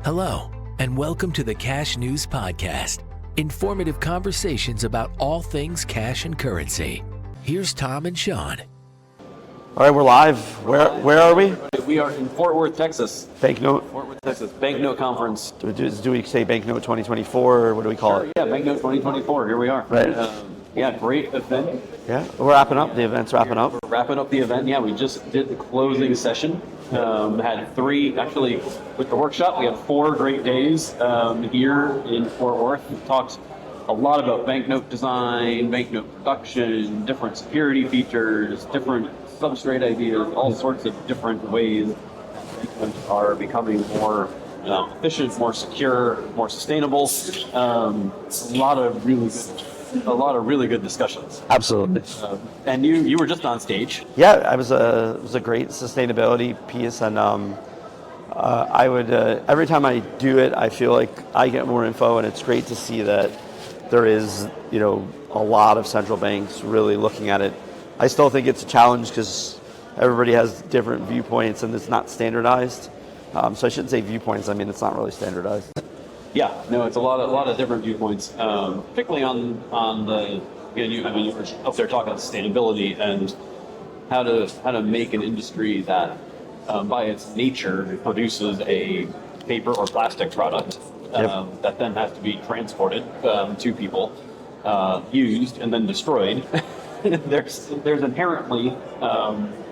Hello, and welcome to the Cash News Podcast. Informative conversations about all things cash and currency. Here's Tom and Shaun. All right, we're live. Where are we? We are in Fort Worth, Texas. Banknote. Fort Worth, Texas. Banknote Conference. Do we say Banknote 2024, or what do we call it? Yeah, Banknote 2024. Here we are. Right. Great event. Yeah, we're wrapping up. The event's wrapping up. We're wrapping up the event. Yeah, we just did the closing session. Had three, actually, with the workshop, we had 4 great days here in Fort Worth. We talked a lot about banknote design, banknote production, different security features, different substrate ideas, all sorts of different ways banknotes are becoming more efficient, more secure, more sustainable. A lot of really good discussions. Absolutely. And you were just on stage. Yeah, it was a great sustainability piece, and I would every time I do it, I feel like I get more info, and it's great to see that there is a lot of central banks really looking at it. I still think it's a challenge because everybody has different viewpoints, and it's not standardized. So I shouldn't say viewpoints. I mean, it's not really standardized. Yeah, no, it's a lot of different viewpoints, particularly on the. You were up there talking about sustainability and how to make an industry that, by its nature, produces a paper or plastic product that then has to be transported to people, used and then destroyed. There's inherently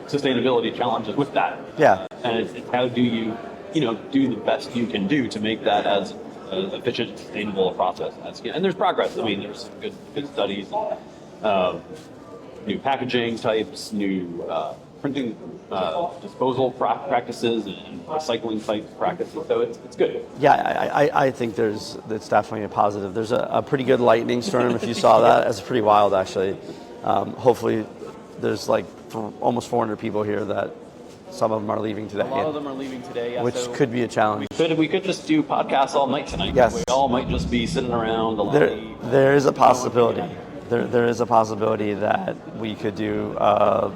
sustainability challenges with that. Yeah, and it's how do you do the best you can do to make that as efficient, sustainable a process. And there's progress. I mean, there's some good studies, new packaging types, new printing, disposal practices, and recycling type practices. So it's good. Yeah, I think it's definitely a positive. There's a pretty good lightning storm. If you saw that, it's pretty wild actually. Hopefully, there's almost 400 people here that. Some of them are leaving today. A lot of them are leaving today, yeah, which could be a challenge. We could just do podcasts all night tonight. Yes. We all might just be sitting around. There is a possibility. There is a possibility that we could do a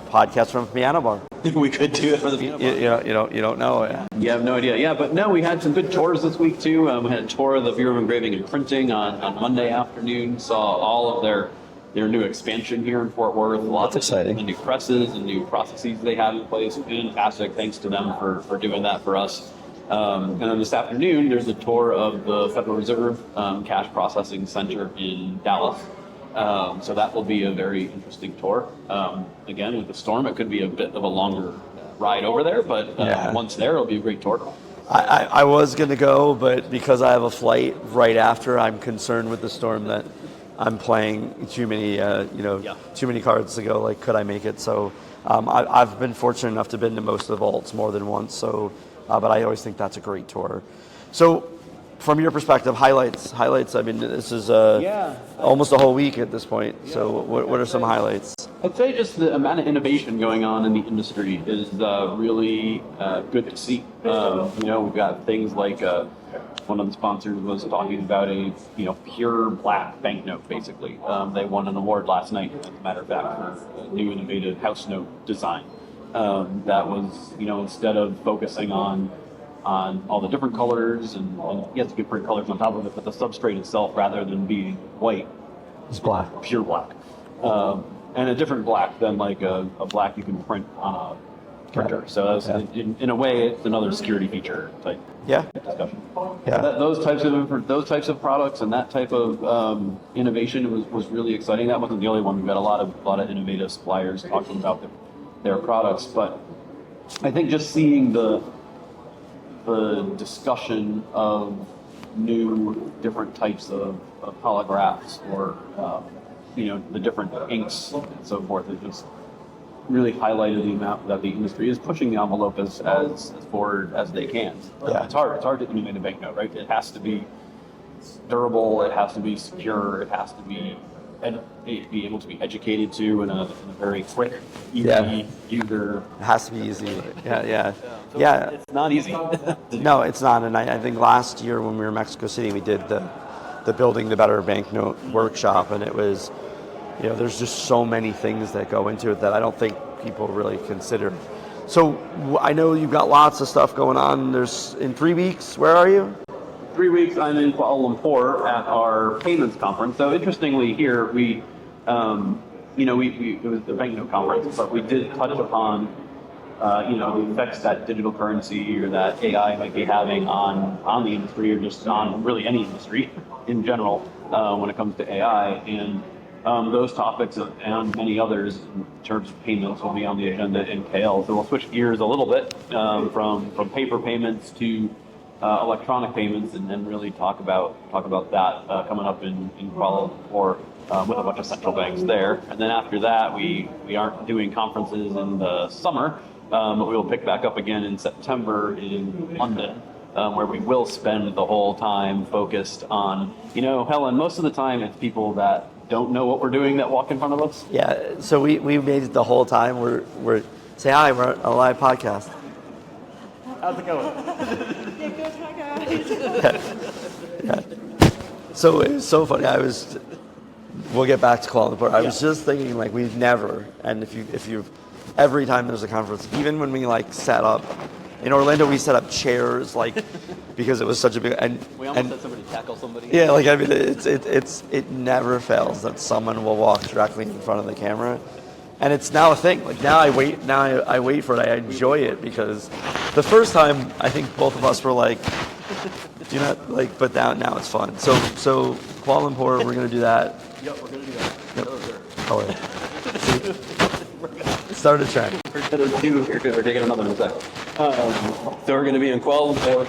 podcast from a piano bar. We could do it for the piano bar. You don't know. You have no idea. Yeah, but no, we had some good tours this week too. We had a tour of the Bureau of Engraving and Printing on Monday afternoon. Saw all of their new expansion here in Fort Worth. Lots of the new presses and new processes they have in place. Fantastic. Thanks to them for doing that for us. And then this afternoon, there's a tour of the Federal Reserve Cash Processing Center in Dallas. So that will be a very interesting tour. Again, with the storm, it could be a bit of a longer ride over there, but once there, it'll be a great tour. I was going to go, but because I have a flight right after, I'm concerned with the storm that I'm playing too many cards to go. Could I make it? So I've been fortunate enough to have been to most of the vaults more than once. So, but I always think that's a great tour. So, from your perspective, highlights. I mean, this is almost a whole week at this point. So, what are some highlights? I'd say just the amount of innovation going on in the industry is really good to see. We've got things like. One of the sponsors was talking about a pure black banknote, basically. They won an award last night, as a matter of fact, for a new innovative house note design. That was, instead of focusing on all the different colors and yes, you can print colors on top of it, but the substrate itself, rather than being white, is black, pure black, and a different black than a black you can print on a printer. So that's, in a way, it's another security feature type discussion. Yeah. Those types of products and that type of innovation was really exciting. That wasn't the only one. We've got a lot of innovative suppliers talking about their products, but I think just seeing the discussion of new different types of holographs or the different inks and so forth, it just really highlighted the amount that the industry is pushing the envelope as forward as they can. Yeah. It's hard to innovate a banknote, right? It has to be durable, it has to be secure, it has to be able to be educated to in a very quick, easy user. It has to be easy. Yeah. It's not easy. No, it's not. And I think last year when we were in Mexico City, we did the Building the Better Banknote workshop, and it was, there's just so many things that go into it that I don't think people really consider. So I know you've got lots of stuff going on. There's in 3 weeks. Where are you? 3 weeks, I'm in Kuala Lumpur at our payments conference. So interestingly, here it was the banknote conference, but we did touch upon, the effects that digital currency or that AI might be having on the industry, or just on really any industry in general when it comes to AI. And those topics and many others in terms of payments will be on the agenda in KL. So we'll switch gears a little bit from paper payments to electronic payments, and then really talk about that coming up in Kuala Lumpur with a bunch of central banks there. And then after that, we aren't doing conferences in the summer, but we will pick back up again in September in London, where we will spend the whole time focused on, Helen, most of the time it's people that don't know what we're doing that walk in front of us. Yeah, so we made it the whole time. We're say hi, we're on a live podcast. How's it going? Yeah, good. Hi, guys. Yeah. So it was so funny. We'll get back to Kuala Lumpur. I was just thinking, like, we've never, and if you every time there's a conference, even when we set up in Orlando, we set up chairs, because it was such a big, and We almost had somebody tackle somebody. yeah, it never fails that someone will walk directly in front of the camera. And it's now a thing. Now I wait for it. I enjoy it, because the first time I think both of us were like, do you not like? But now it's fun. So Kuala Lumpur, we're gonna do that. Yep, we're going to do that. Yep. Oh, sure. Oh, wait. Start a trend. We're taking another one in a sec. So we're going to be in Kuala Lumpur.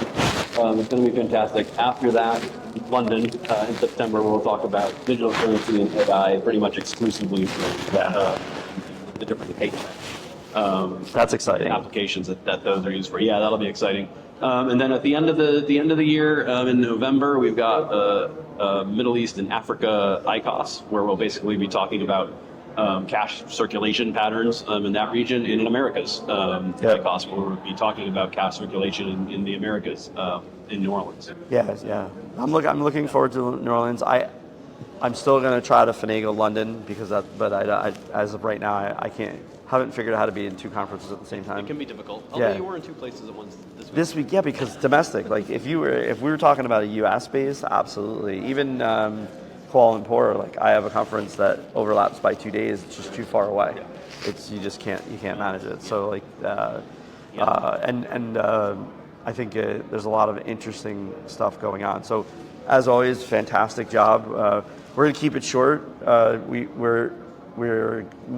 It's going to be fantastic. After that, London in September, we'll talk about digital currency and AI pretty much exclusively the different That's exciting. applications that those are used for. Yeah, that'll be exciting. And then at the end of the year, in November, we've got Middle East and Africa ICOS, where we'll basically be talking about cash circulation patterns in that region, and in Americas. ICOS, where we'll be talking about cash circulation in the Americas, in New Orleans. Yeah. I'm looking forward to New Orleans. I'm still going to try to finagle London, but as of right now, I haven't figured out how to be in two conferences at the same time. It can be difficult. Although you were in two places at once this week. Yeah, because domestic. Like if we were talking about a U.S. base, absolutely. Even Kuala Lumpur, like I have a conference that overlaps by 2 days. It's just too far away. Yeah. You can't manage it. So I think there's a lot of interesting stuff going on. So as always, fantastic job. We're gonna keep it short. We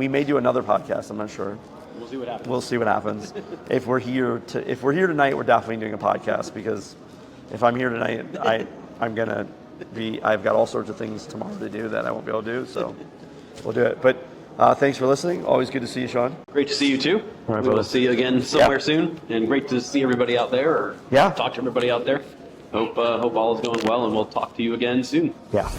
may do another podcast. I'm not sure. We'll see what happens. We'll see what happens. If we're here tonight, we're definitely doing a podcast, because if I'm here tonight, I've got all sorts of things tomorrow to do that I won't be able to do. So we'll do it. But thanks for listening. Always good to see you, Shaun. Great to see you too. All right, we will brother. see you again somewhere soon, and great to see everybody out there, or talk to everybody out there. Hope all is going well, and we'll talk to you again soon. Yeah.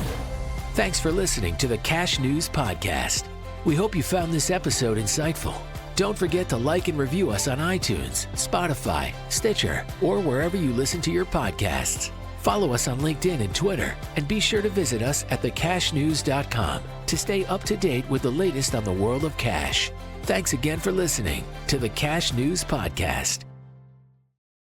Thanks for listening to the Cash News Podcast. We hope you found this episode insightful. Don't forget to like and review us on iTunes, Spotify, Stitcher, or wherever you listen to your podcasts. Follow us on LinkedIn and Twitter, and be sure to visit us at thecashnews.com to stay up to date with the latest on the world of cash. Thanks again for listening to the Cash News Podcast.